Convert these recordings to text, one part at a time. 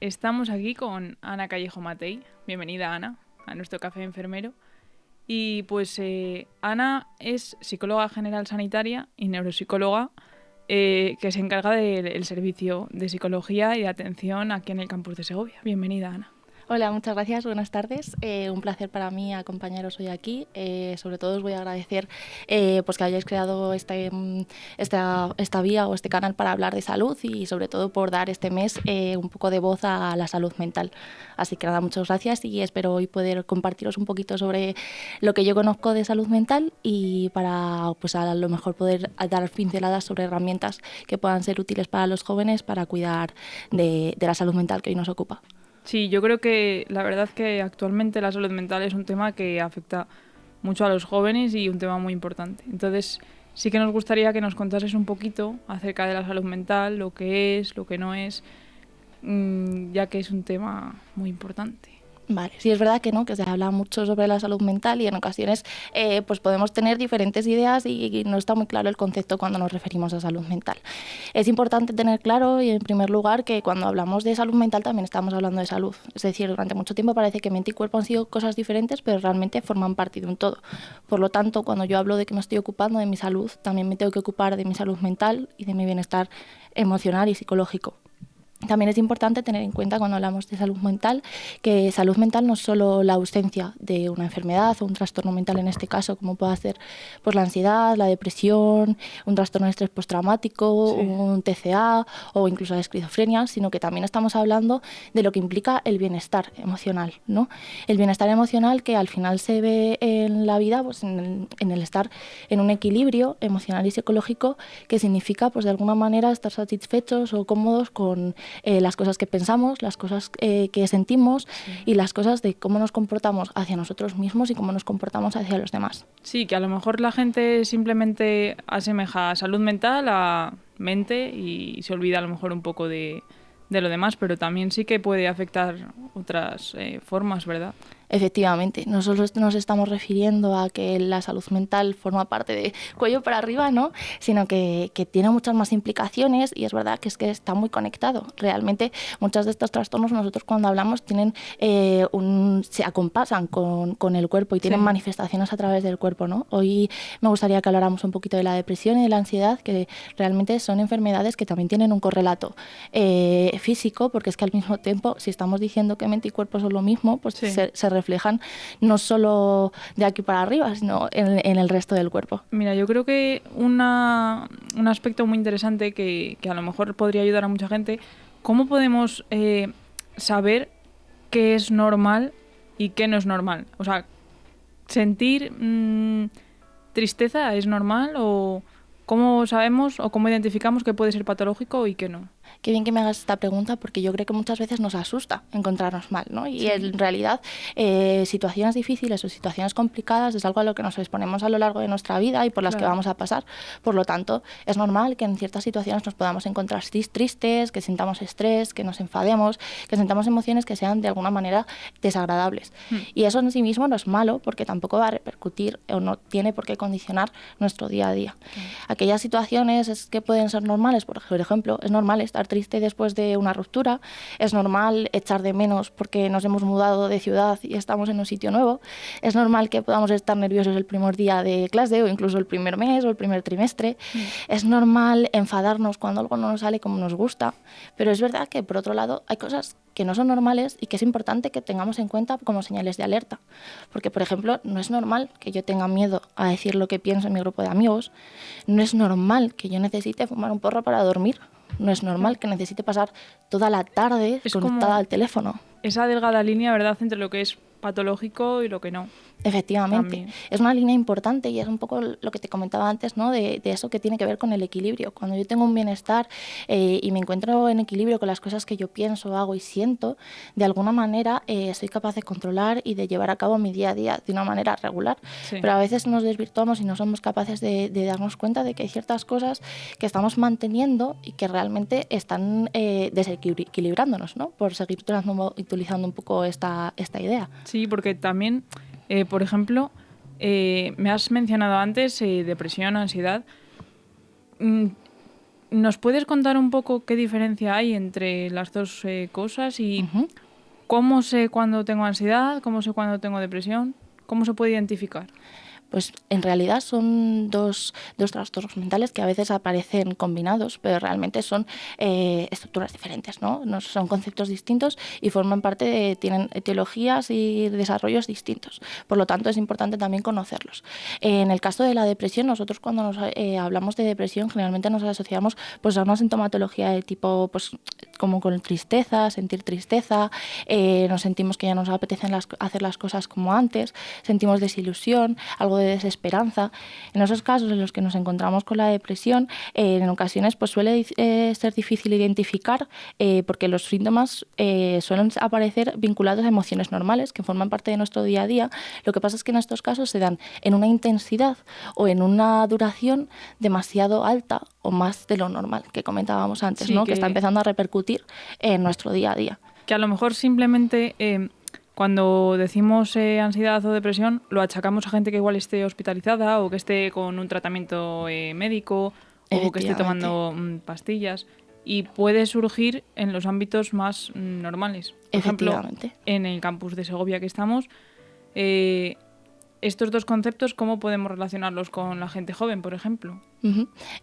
Estamos aquí con Ana Callejo Matei. Bienvenida, Ana, a nuestro café enfermero. Y pues Ana es psicóloga general sanitaria y neuropsicóloga que se encarga del servicio de psicología y de atención aquí en el campus de Segovia. Bienvenida, Ana. Hola, muchas gracias, buenas tardes. Un placer para mí acompañaros hoy aquí. Sobre todo os voy a agradecer pues que hayáis creado esta vía o este canal para hablar de salud y sobre todo por dar este mes un poco de voz a la salud mental. Así que nada, muchas gracias y espero hoy poder compartiros un poquito sobre lo que yo conozco de salud mental y para pues a lo mejor poder dar pinceladas sobre herramientas que puedan ser útiles para los jóvenes para cuidar de la salud mental que hoy nos ocupa. Sí, yo creo que la verdad que actualmente la salud mental es un tema que afecta mucho a los jóvenes y un tema muy importante. Entonces, sí que nos gustaría que nos contases un poquito acerca de la salud mental, lo que es, lo que no es, ya que es un tema muy importante. Vale, sí es verdad que no, que se habla mucho sobre la salud mental y en ocasiones pues podemos tener diferentes ideas y no está muy claro el concepto cuando nos referimos a salud mental. Es importante tener claro y en primer lugar que cuando hablamos de salud mental también estamos hablando de salud. Es decir, durante mucho tiempo parece que mente y cuerpo han sido cosas diferentes, pero realmente forman parte de un todo. Por lo tanto, cuando yo hablo de que me estoy ocupando de mi salud, también me tengo que ocupar de mi salud mental y de mi bienestar emocional y psicológico. También es importante tener en cuenta cuando hablamos de salud mental que salud mental no es solo la ausencia de una enfermedad o un trastorno mental en este caso, como puede ser pues, la ansiedad, la depresión, un trastorno de estrés postraumático, Sí. un TCA o incluso la esquizofrenia, sino que también estamos hablando de lo que implica el bienestar emocional, ¿no? El bienestar emocional que al final se ve en la vida pues, en el estar en un equilibrio emocional y psicológico que significa pues, de alguna manera estar satisfechos o cómodos con las cosas que pensamos, las cosas que sentimos y las cosas de cómo nos comportamos hacia nosotros mismos y cómo nos comportamos hacia los demás. Sí, que a lo mejor la gente simplemente asemeja salud mental a mente y se olvida a lo mejor un poco de lo demás, pero también sí que puede afectar otras formas, ¿verdad? Efectivamente, no solo nos estamos refiriendo a que la salud mental forma parte de cuello para arriba, ¿no? Sino que tiene muchas más implicaciones y es verdad que es que está muy conectado. Realmente muchos de estos trastornos nosotros cuando hablamos tienen se acompasan con el cuerpo y tienen manifestaciones a través del cuerpo, ¿no? Hoy me gustaría que habláramos un poquito de la depresión y de la ansiedad, que realmente son enfermedades que también tienen un correlato físico, porque es que al mismo tiempo, si estamos diciendo que mente y cuerpo son lo mismo, pues se reflejan no solo de aquí para arriba, sino en el resto del cuerpo. Mira, yo creo que un aspecto muy interesante que a lo mejor podría ayudar a mucha gente, ¿cómo podemos saber qué es normal y qué no es normal? O sea, sentir tristeza es normal o cómo sabemos o cómo identificamos que puede ser patológico y qué no. Qué bien que me hagas esta pregunta porque yo creo que muchas veces nos asusta encontrarnos mal, ¿no? Y en realidad situaciones difíciles o situaciones complicadas es algo a lo que nos exponemos a lo largo de nuestra vida y por las que vamos a pasar. Por lo tanto, es normal que en ciertas situaciones nos podamos encontrar tristes, que sintamos estrés, que nos enfademos, que sintamos emociones que sean de alguna manera desagradables. Y eso en sí mismo no es malo porque tampoco va a repercutir o no tiene por qué condicionar nuestro día a día. Aquellas situaciones es que pueden ser normales, por ejemplo, es normal estar triste después de una ruptura, es normal echar de menos porque nos hemos mudado de ciudad y estamos en un sitio nuevo, es normal que podamos estar nerviosos el primer día de clase o incluso el primer mes o el primer trimestre, es normal enfadarnos cuando algo no nos sale como nos gusta, pero es verdad que por otro lado hay cosas que no son normales y que es importante que tengamos en cuenta como señales de alerta. Porque, por ejemplo, no es normal que yo tenga miedo a decir lo que pienso en mi grupo de amigos, no es normal que yo necesite fumar un porro para dormir, no es normal que necesite pasar toda la tarde conectada al teléfono. Esa delgada línea, ¿verdad?, entre lo que es patológico y lo que no. Efectivamente, También. Es una línea importante y es un poco lo que te comentaba antes, ¿no? De eso que tiene que ver con el equilibrio. Cuando yo tengo un bienestar y me encuentro en equilibrio con las cosas que yo pienso, hago y siento, de alguna manera soy capaz de controlar y de llevar a cabo mi día a día de una manera regular. Pero a veces nos desvirtuamos y no somos capaces de darnos cuenta de que hay ciertas cosas que estamos manteniendo y que realmente están desequilibrándonos, ¿no? Por seguir utilizando un poco esta idea. Sí, porque también, por ejemplo, me has mencionado antes depresión, ansiedad. ¿nos puedes contar un poco qué diferencia hay entre las dos cosas y cómo sé cuándo tengo ansiedad, cómo sé cuándo tengo depresión, cómo se puede identificar? Pues en realidad son dos trastornos mentales que a veces aparecen combinados, pero realmente son estructuras diferentes, ¿no? No son conceptos distintos y forman parte tienen etiologías y desarrollos distintos. Por lo tanto, es importante también conocerlos. En el caso de la depresión, nosotros cuando nos hablamos de depresión, generalmente nos asociamos pues, a una sintomatología de tipo, pues, como con tristeza, sentir tristeza, nos sentimos que ya no nos apetecen hacer las cosas como antes, sentimos desilusión, algo de desesperanza. En esos casos en los que nos encontramos con la depresión, en ocasiones pues suele ser difícil identificar porque los síntomas suelen aparecer vinculados a emociones normales que forman parte de nuestro día a día. Lo que pasa es que en estos casos se dan en una intensidad o en una duración demasiado alta o más de lo normal que comentábamos antes, Sí, ¿no? Que está empezando a repercutir en nuestro día a día. Que a lo mejor simplemente cuando decimos ansiedad o depresión lo achacamos a gente que igual esté hospitalizada o que esté con un tratamiento médico o que esté tomando pastillas, y puede surgir en los ámbitos más normales. Por ejemplo, en el campus de Segovia que estamos, estos dos conceptos, ¿cómo podemos relacionarlos con la gente joven, por ejemplo?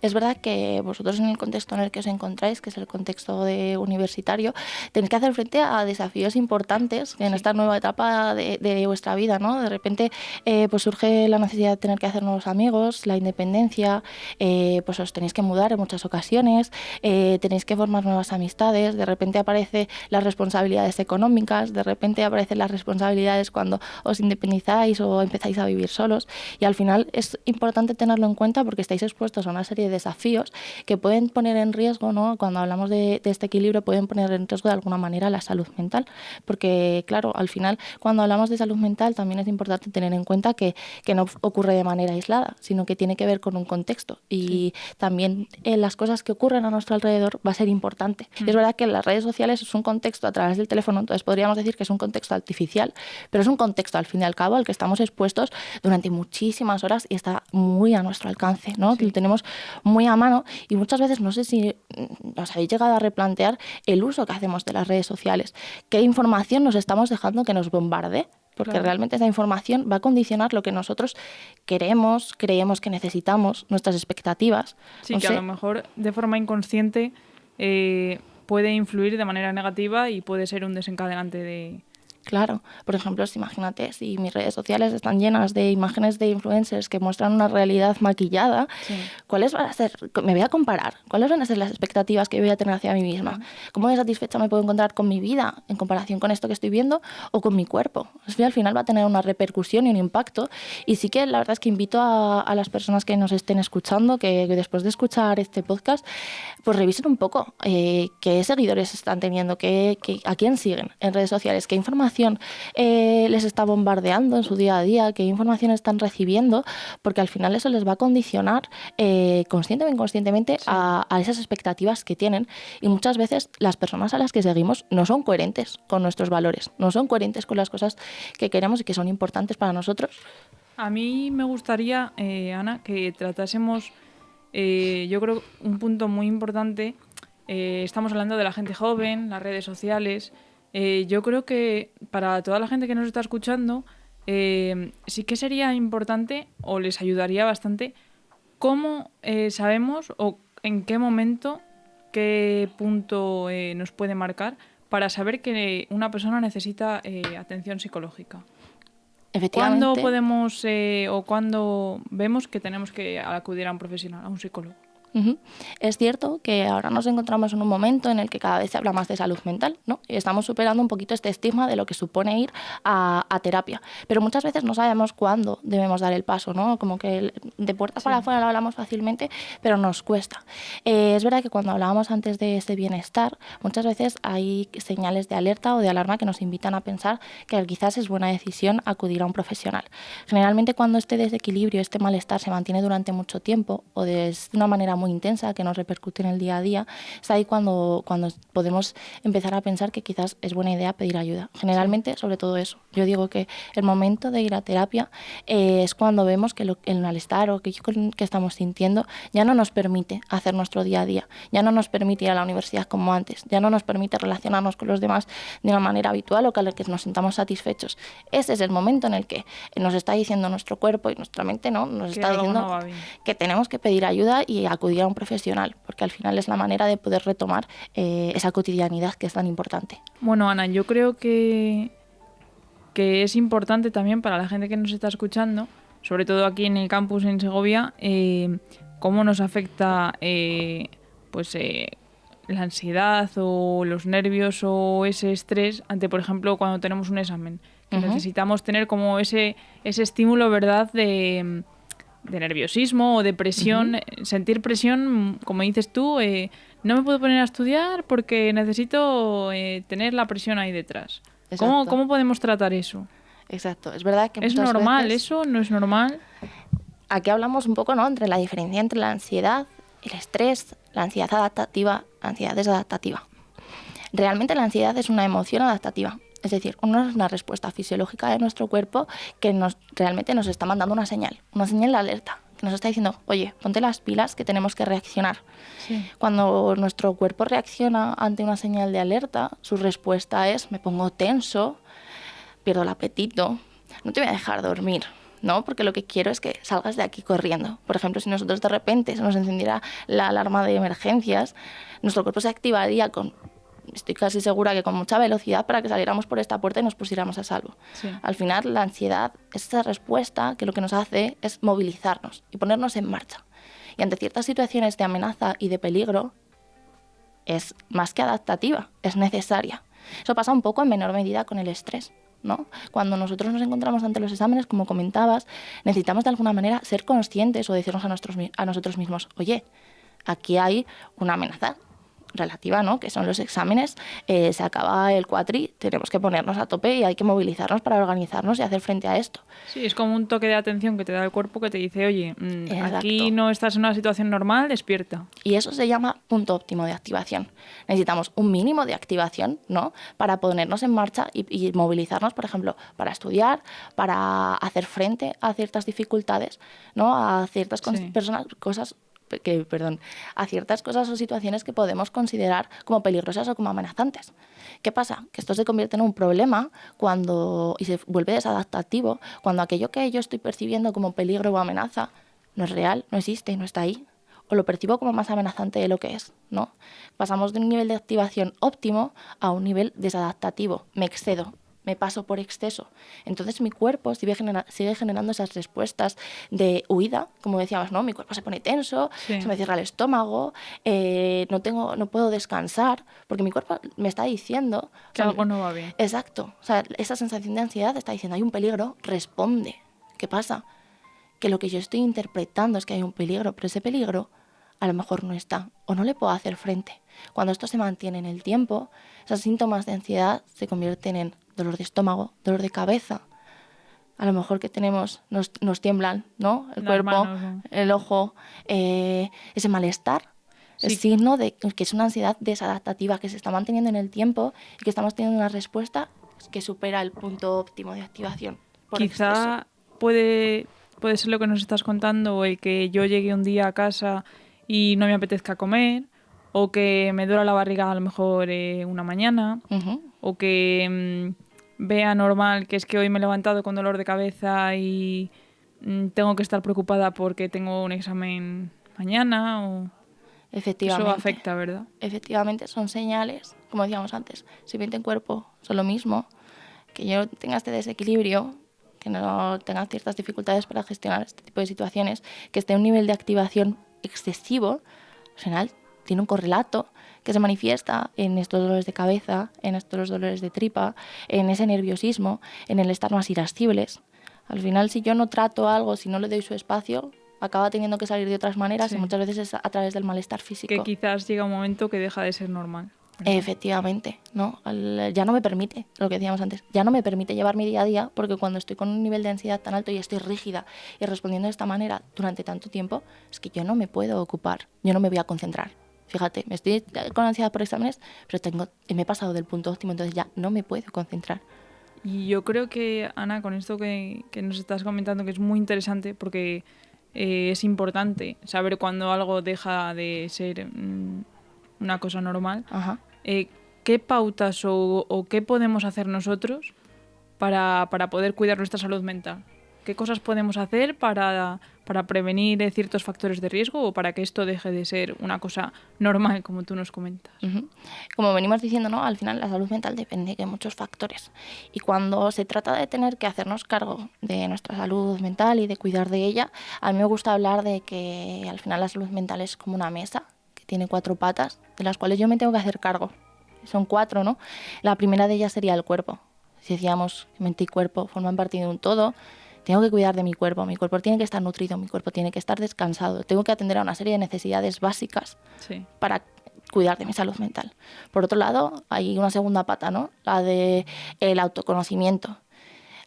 Es verdad que vosotros en el contexto en el que os encontráis, que es el contexto universitario, tenéis que hacer frente a desafíos importantes en esta nueva etapa de vuestra vida, ¿no? De repente pues surge la necesidad de tener que hacer nuevos amigos, la independencia, pues os tenéis que mudar en muchas ocasiones, tenéis que formar nuevas amistades, de repente aparecen las responsabilidades económicas, de repente aparecen las responsabilidades cuando os independizáis o empezáis a vivir solos, y al final es importante tenerlo en cuenta porque estáis expuestos a una serie de desafíos que pueden poner en riesgo, ¿no? Cuando hablamos de este equilibrio, pueden poner en riesgo de alguna manera la salud mental, porque claro, al final cuando hablamos de salud mental también es importante tener en cuenta que no ocurre de manera aislada, sino que tiene que ver con un contexto y también las cosas que ocurren a nuestro alrededor va a ser importante. Es verdad que las redes sociales es un contexto a través del teléfono, entonces podríamos decir que es un contexto artificial, pero es un contexto al fin y al cabo al que estamos expuestos durante muchísimas horas y está muy a nuestro alcance, ¿no? Lo tenemos muy a mano y muchas veces no sé si os habéis llegado a replantear el uso que hacemos de las redes sociales, qué información nos estamos dejando que nos bombardee, porque realmente esa información va a condicionar lo que nosotros queremos, creemos que necesitamos, nuestras expectativas. Sí, no que sé. A lo mejor de forma inconsciente puede influir de manera negativa y puede ser un desencadenante de... Claro, por ejemplo, imagínate, si mis redes sociales están llenas de imágenes de influencers que muestran una realidad maquillada, ¿cuáles van a ser? Me voy a comparar, ¿cuáles van a ser las expectativas que voy a tener hacia mí misma? ¿Cómo de satisfecha me puedo encontrar con mi vida en comparación con esto que estoy viendo o con mi cuerpo? Eso al final va a tener una repercusión y un impacto, y sí que la verdad es que invito a las personas que nos estén escuchando que después de escuchar este podcast, pues revisen un poco qué seguidores están teniendo, a quién siguen en redes sociales, qué información les está bombardeando en su día a día, qué información están recibiendo, porque al final eso les va a condicionar consciente o inconscientemente a esas expectativas que tienen, y muchas veces las personas a las que seguimos no son coherentes con nuestros valores, no son coherentes con las cosas que queremos y que son importantes para nosotros. A mí me gustaría, Ana, que tratásemos, yo creo, un punto muy importante. Estamos hablando de la gente joven, las redes sociales. Yo creo que para toda la gente que nos está escuchando, sí que sería importante o les ayudaría bastante cómo sabemos o en qué momento, qué punto nos puede marcar para saber que una persona necesita atención psicológica. Efectivamente. ¿Cuándo podemos o cuándo vemos que tenemos que acudir a un profesional, a un psicólogo? Es cierto que ahora nos encontramos en un momento en el que cada vez se habla más de salud mental, ¿no? Y estamos superando un poquito este estigma de lo que supone ir a terapia. Pero muchas veces no sabemos cuándo debemos dar el paso, ¿no? Como que de puertas para afuera lo hablamos fácilmente, pero nos cuesta. Es verdad que cuando hablábamos antes de este bienestar, muchas veces hay señales de alerta o de alarma que nos invitan a pensar que quizás es buena decisión acudir a un profesional. Generalmente cuando este desequilibrio, este malestar se mantiene durante mucho tiempo o de una manera muy muy intensa que nos repercute en el día a día, es ahí cuando podemos empezar a pensar que quizás es buena idea pedir ayuda. Generalmente, sobre todo eso. Yo digo que el momento de ir a terapia es cuando vemos que el malestar o aquello que estamos sintiendo ya no nos permite hacer nuestro día a día, ya no nos permite ir a la universidad como antes, ya no nos permite relacionarnos con los demás de una manera habitual o con la que nos sintamos satisfechos. Ese es el momento en el que nos está diciendo nuestro cuerpo y nuestra mente, ¿no? Nos está diciendo que tenemos que pedir ayuda y acudir a un profesional, porque al final es la manera de poder retomar esa cotidianidad que es tan importante. Bueno, Ana, yo creo que es importante también para la gente que nos está escuchando, sobre todo aquí en el campus en Segovia, cómo nos afecta la ansiedad o los nervios o ese estrés ante, por ejemplo, cuando tenemos un examen. Que necesitamos tener como ese estímulo, ¿verdad?, de nerviosismo o de presión, sentir presión, como dices tú, no me puedo poner a estudiar porque necesito tener la presión ahí detrás. ¿Cómo podemos tratar eso? Exacto, es verdad que ¿Es normal eso? ¿No es normal? Aquí hablamos un poco, ¿no?, entre la diferencia entre la ansiedad, el estrés, la ansiedad adaptativa, la ansiedad desadaptativa. Realmente la ansiedad es una emoción adaptativa. Es decir, una respuesta fisiológica de nuestro cuerpo que realmente nos está mandando una señal de alerta, que nos está diciendo, oye, ponte las pilas que tenemos que reaccionar. Sí. Cuando nuestro cuerpo reacciona ante una señal de alerta, su respuesta es, me pongo tenso, pierdo el apetito, no te voy a dejar dormir, ¿no? Porque lo que quiero es que salgas de aquí corriendo. Por ejemplo, si nosotros de repente se nos encendiera la alarma de emergencias, nuestro cuerpo se activaría estoy casi segura que con mucha velocidad para que saliéramos por esta puerta y nos pusiéramos a salvo. Sí. Al final, la ansiedad es esa respuesta que lo que nos hace es movilizarnos y ponernos en marcha. Y ante ciertas situaciones de amenaza y de peligro, es más que adaptativa, es necesaria. Eso pasa un poco en menor medida con el estrés, ¿no? Cuando nosotros nos encontramos ante los exámenes, como comentabas, necesitamos de alguna manera ser conscientes o decirnos a nosotros mismos, oye, aquí hay una amenaza relativa, ¿no?, que son los exámenes, se acaba el cuatri, tenemos que ponernos a tope y hay que movilizarnos para organizarnos y hacer frente a esto. Sí, es como un toque de atención que te da el cuerpo que te dice, oye, aquí no estás en una situación normal, despierta. Y eso se llama punto óptimo de activación. Necesitamos un mínimo de activación, ¿no?, para ponernos en marcha y movilizarnos, por ejemplo, para estudiar, para hacer frente a ciertas dificultades, ¿no?, a ciertas a ciertas cosas o situaciones que podemos considerar como peligrosas o como amenazantes. ¿Qué pasa? Que esto se convierte en un problema y se vuelve desadaptativo cuando aquello que yo estoy percibiendo como peligro o amenaza no es real, no existe, no está ahí. O lo percibo como más amenazante de lo que es, ¿no? Pasamos de un nivel de activación óptimo a un nivel desadaptativo. Me excedo, me paso por exceso. Entonces mi cuerpo sigue generando esas respuestas de huida, como decíamos, ¿no? Mi cuerpo se pone tenso, sí, se me cierra el estómago, no puedo descansar, porque mi cuerpo me está diciendo que algo no va bien. Exacto. O sea, esa sensación de ansiedad está diciendo, hay un peligro, responde. ¿Qué pasa? Que lo que yo estoy interpretando es que hay un peligro, pero ese peligro a lo mejor no está, o no le puedo hacer frente. Cuando esto se mantiene en el tiempo, esos síntomas de ansiedad se convierten en dolor de estómago, dolor de cabeza. A lo mejor que nos tiemblan, ¿no?, el cuerpo, manos, ¿no?, el ojo, ese malestar. Sí. Es signo de que es una ansiedad desadaptativa que se está manteniendo en el tiempo y que estamos teniendo una respuesta que supera el punto óptimo de activación. Quizá puede ser lo que nos estás contando, o el que yo llegue un día a casa y no me apetezca comer, o que me duela la barriga a lo mejor una mañana, o que vea normal que es que hoy me he levantado con dolor de cabeza y tengo que estar preocupada porque tengo un examen mañana. O... Efectivamente. Eso afecta, ¿verdad? Efectivamente, son señales, como decíamos antes, si mente y cuerpo son lo mismo, que yo tenga este desequilibrio, que no tenga ciertas dificultades para gestionar este tipo de situaciones, que esté a un nivel de activación excesivo, al final tiene un correlato que se manifiesta en estos dolores de cabeza, en estos dolores de tripa, en ese nerviosismo, en el estar más irascibles. Al final, si yo no trato algo, si no le doy su espacio, acaba teniendo que salir de otras maneras, sí, y muchas veces es a través del malestar físico. Que quizás llega un momento que deja de ser normal. ¿verdad? Efectivamente, ¿no? Ya no me permite, lo que decíamos antes, ya no me permite llevar mi día a día porque cuando estoy con un nivel de ansiedad tan alto y estoy rígida y respondiendo de esta manera durante tanto tiempo, es que yo no me puedo ocupar, yo no me voy a concentrar. Fíjate, me estoy con ansiedad por exámenes, pero me he pasado del punto óptimo, entonces ya no me puedo concentrar. Y yo creo que, Ana, con esto que nos estás comentando, que es muy interesante porque es importante saber cuando algo deja de ser una cosa normal. Ajá. ¿Qué pautas o qué podemos hacer nosotros para poder cuidar nuestra salud mental? ¿Qué cosas podemos hacer para prevenir ciertos factores de riesgo o para que esto deje de ser una cosa normal, como tú nos comentas? Uh-huh. Como venimos diciendo, ¿no? Al final la salud mental depende de muchos factores. Y cuando se trata de tener que hacernos cargo de nuestra salud mental y de cuidar de ella, a mí me gusta hablar de que al final la salud mental es como una mesa que tiene 4 patas, de las cuales yo me tengo que hacer cargo. Son 4, ¿no? La primera de ellas sería el cuerpo. Si decíamos que mente y cuerpo forman parte de un todo, tengo que cuidar de mi cuerpo tiene que estar nutrido, mi cuerpo tiene que estar descansado, tengo que atender a una serie de necesidades básicas para cuidar de mi salud mental. Por otro lado, hay una segunda pata, ¿no? La de el autoconocimiento.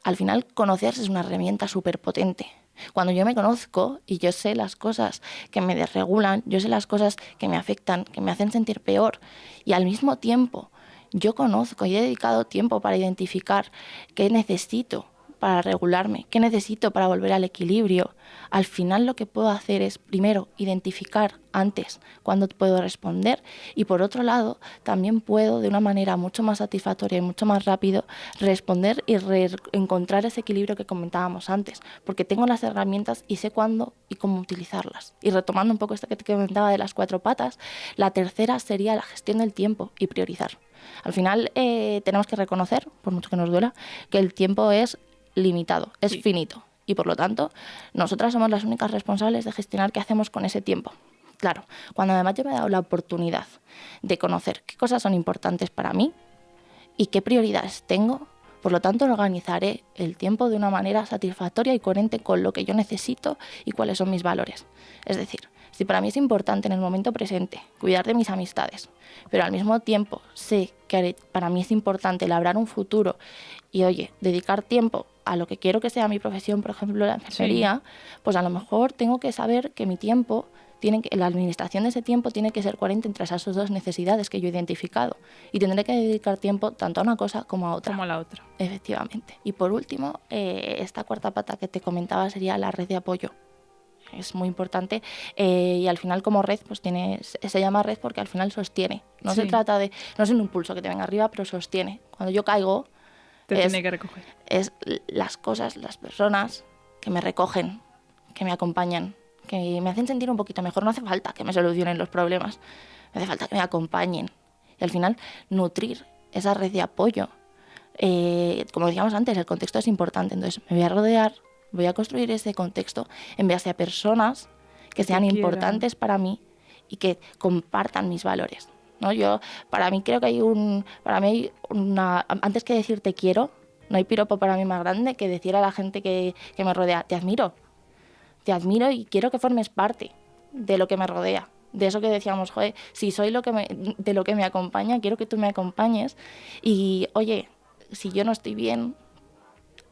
Al final, conocerse es una herramienta súper potente. Cuando yo me conozco y yo sé las cosas que me desregulan, yo sé las cosas que me afectan, que me hacen sentir peor, y al mismo tiempo yo conozco y he dedicado tiempo para identificar qué necesito para regularme, qué necesito para volver al equilibrio. Al final lo que puedo hacer es, primero, identificar antes cuándo puedo responder y, por otro lado, también puedo, de una manera mucho más satisfactoria y mucho más rápido, responder y encontrar ese equilibrio que comentábamos antes, porque tengo las herramientas y sé cuándo y cómo utilizarlas. Y retomando un poco esto que te comentaba de las 4 patas, la tercera sería la gestión del tiempo y priorizar. Al final tenemos que reconocer, por mucho que nos duela, que el tiempo es limitado, es finito y por lo tanto nosotras somos las únicas responsables de gestionar qué hacemos con ese tiempo. Claro, cuando además yo me he dado la oportunidad de conocer qué cosas son importantes para mí y qué prioridades tengo, por lo tanto organizaré el tiempo de una manera satisfactoria y coherente con lo que yo necesito y cuáles son mis valores. Es decir, si para mí es importante en el momento presente cuidar de mis amistades, pero al mismo tiempo sé que para mí es importante labrar un futuro y, oye, dedicar tiempo a lo que quiero que sea mi profesión, por ejemplo, la enfermería, pues a lo mejor tengo que saber que mi tiempo, la administración de ese tiempo tiene que ser coherente entre esas 2 necesidades que yo he identificado y tendré que dedicar tiempo tanto a una cosa como a otra. Como a la otra. Efectivamente. Y por último, esta cuarta pata que te comentaba sería la red de apoyo. Es muy importante y al final como red pues se llama red porque al final sostiene. No se trata de, no es un impulso que te venga arriba, pero sostiene. Cuando yo caigo tiene que recoger. Es las cosas, las personas que me recogen, que me acompañan, que me hacen sentir un poquito mejor. No hace falta que me solucionen los problemas, me hace falta que me acompañen. Y al final nutrir esa red de apoyo. Como decíamos antes, el contexto es importante, entonces me voy a rodear, voy a construir ese contexto en base a personas que sean importantes para mí y que compartan mis valores, ¿no? Para mí creo que hay antes que decir te quiero, no hay piropo para mí más grande que decir a la gente que me rodea, te admiro y quiero que formes parte de lo que me rodea. De eso que decíamos, joder, si soy de lo que me acompaña, quiero que tú me acompañes y, oye, si yo no estoy bien,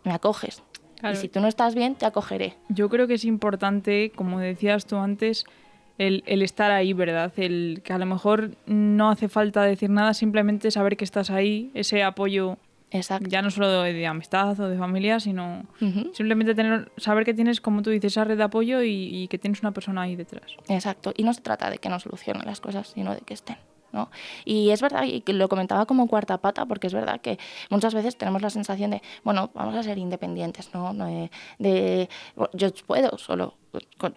me acoges. Claro. Y si tú no estás bien, te acogeré. Yo creo que es importante, como decías tú antes, el estar ahí, ¿verdad? El que a lo mejor no hace falta decir nada, simplemente saber que estás ahí, ese apoyo. Exacto. Ya no solo de amistad o de familia, sino simplemente saber que tienes, como tú dices, esa red de apoyo y que tienes una persona ahí detrás. Exacto. Y no se trata de que no solucionen las cosas, sino de que estén, ¿no? Y es verdad, y lo comentaba como cuarta pata, porque es verdad que muchas veces tenemos la sensación de, bueno, vamos a ser independientes, ¿no? Yo puedo solo,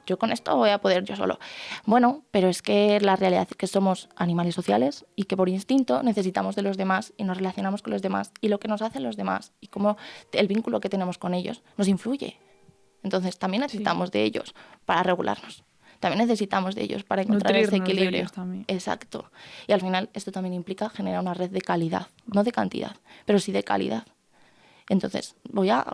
yo con esto voy a poder yo solo. Bueno, pero es que la realidad es que somos animales sociales y que por instinto necesitamos de los demás y nos relacionamos con los demás y lo que nos hacen los demás y cómo el vínculo que tenemos con ellos nos influye. Entonces también necesitamos de ellos para regularnos. También necesitamos de ellos para encontrar ese equilibrio. Exacto. Y al final esto también implica generar una red de calidad, no de cantidad, pero sí de calidad. Entonces voy a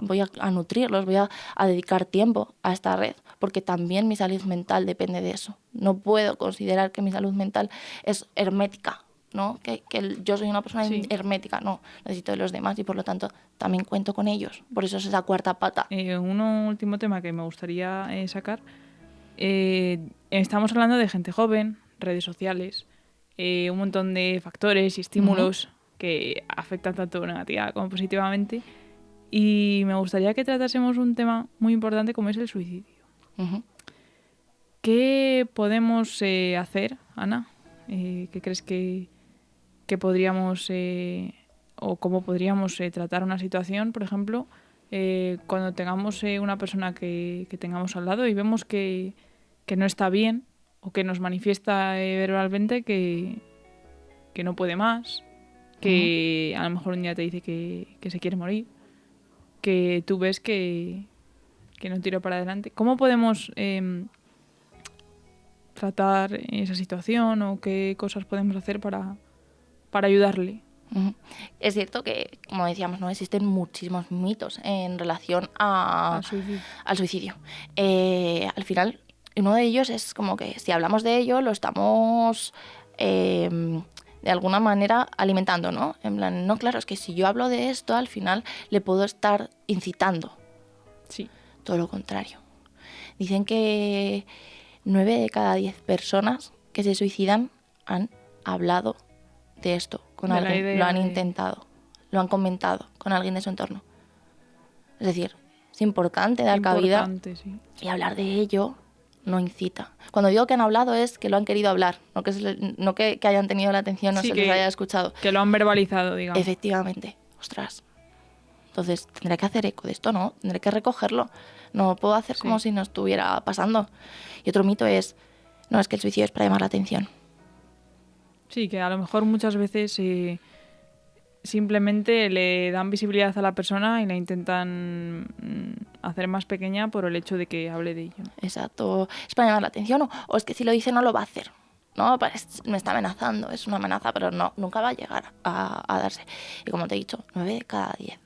nutrirlos, voy a dedicar tiempo a esta red, porque también mi salud mental depende de eso. No puedo considerar que mi salud mental es hermética. ¿no? Yo soy una persona Sí. hermética, no, necesito de los demás y por lo tanto también cuento con ellos. Por eso es esa cuarta pata. Un último tema que me gustaría sacar. Estamos hablando de gente joven, redes sociales, un montón de factores y estímulos que afectan tanto negativa como positivamente. Y me gustaría que tratásemos un tema muy importante como es el suicidio. Ujú. ¿Qué podemos hacer, Ana? ¿Qué crees que podríamos o cómo podríamos tratar una situación, por ejemplo, cuando tengamos una persona que tengamos al lado y vemos que no está bien o que nos manifiesta verbalmente que no puede más, que a lo mejor un día te dice que se quiere morir, que tú ves que no tira para adelante? ¿Cómo podemos tratar esa situación o qué cosas podemos hacer para ayudarle? Ujú. Es cierto que, como decíamos, no existen muchísimos mitos en relación al suicidio. Al final, uno de ellos es como que si hablamos de ello, lo estamos de alguna manera alimentando, ¿no? En plan, no, claro, es que si yo hablo de esto, al final le puedo estar incitando. Sí. Todo lo contrario. Dicen que 9 de cada 10 personas que se suicidan han hablado de esto con alguien, lo han intentado, lo han comentado con alguien de su entorno. Es decir, es importante dar cabida sí. y hablar de ello no incita. Cuando digo que han hablado es que lo han querido hablar, no que hayan tenido la atención, no se les haya escuchado. Que lo han verbalizado, digamos. Efectivamente, ostras. Entonces, tendré que hacer eco de esto, ¿no? Tendré que recogerlo. No puedo hacer como si no estuviera pasando. Y otro mito es, no, es que el suicidio es para llamar la atención. Sí, que a lo mejor muchas veces simplemente le dan visibilidad a la persona y la intentan hacer más pequeña por el hecho de que hable de ello. Exacto. Es para llamar la atención o es que si lo dice no lo va a hacer. No, me está amenazando, es una amenaza, pero no, nunca va a llegar a darse. Y como te he dicho, 9 de cada 10.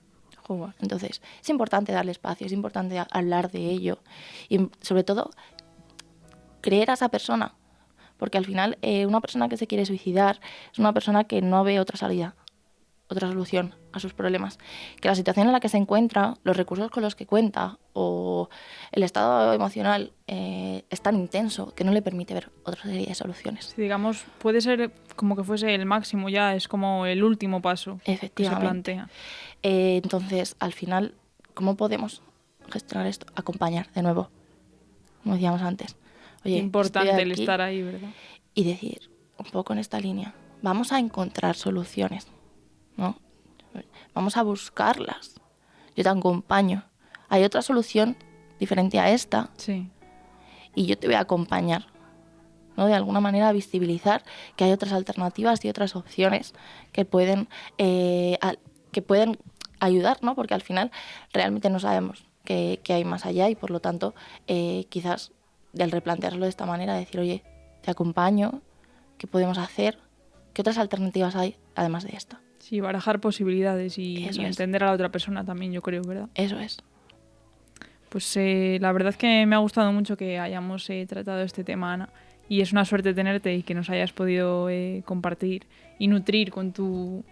Joder. Entonces, es importante darle espacio, es importante hablar de ello y sobre todo creer a esa persona, porque al final una persona que se quiere suicidar es una persona que no ve otra salida, otra solución a sus problemas, que la situación en la que se encuentra, los recursos con los que cuenta o el estado emocional es tan intenso que no le permite ver otra serie de soluciones. Sí, digamos, puede ser como que fuese el máximo ya, es como el último paso que se plantea. Entonces, al final, ¿cómo podemos gestionar esto? Acompañar, de nuevo, como decíamos antes. Oye, importante el estar ahí, ¿verdad? Y decir, un poco en esta línea, vamos a encontrar soluciones, ¿no? Vamos a buscarlas. Yo te acompaño. Hay otra solución diferente a esta. Sí. Y yo te voy a acompañar, ¿no? De alguna manera visibilizar que hay otras alternativas y otras opciones que pueden ayudar, ¿no? Porque al final realmente no sabemos qué hay más allá y por lo tanto quizás del replantearlo de esta manera, decir, oye, te acompaño, ¿qué podemos hacer? ¿Qué otras alternativas hay además de esta? Sí, barajar posibilidades y entender a la otra persona también, yo creo, ¿verdad? Eso es. Pues la verdad es que me ha gustado mucho que hayamos tratado este tema, Ana, y es una suerte tenerte y que nos hayas podido compartir y nutrir con tu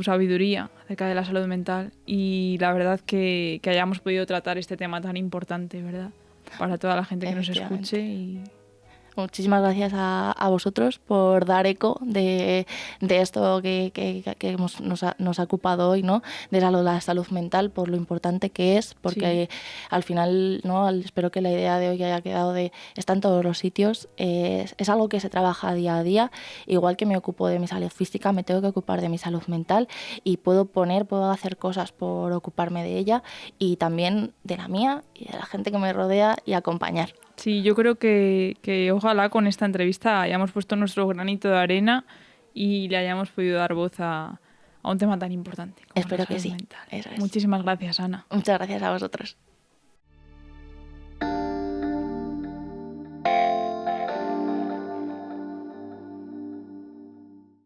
sabiduría acerca de la salud mental y la verdad que hayamos podido tratar este tema tan importante, ¿verdad? Para toda la gente que nos escuche y... Muchísimas gracias a vosotros por dar eco de esto que nos ha ocupado hoy, ¿no? De la salud mental, por lo importante que es, porque al final, ¿no? Espero que la idea de hoy haya quedado está en todos los sitios, es algo que se trabaja día a día, igual que me ocupo de mi salud física, me tengo que ocupar de mi salud mental y puedo hacer cosas por ocuparme de ella y también de la mía y de la gente que me rodea y acompañar. Sí, yo creo que ojalá con esta entrevista hayamos puesto nuestro granito de arena y le hayamos podido dar voz a un tema tan importante como Espero la salud que sí. mental. Eso es. Muchísimas gracias, Ana. Muchas gracias a vosotros.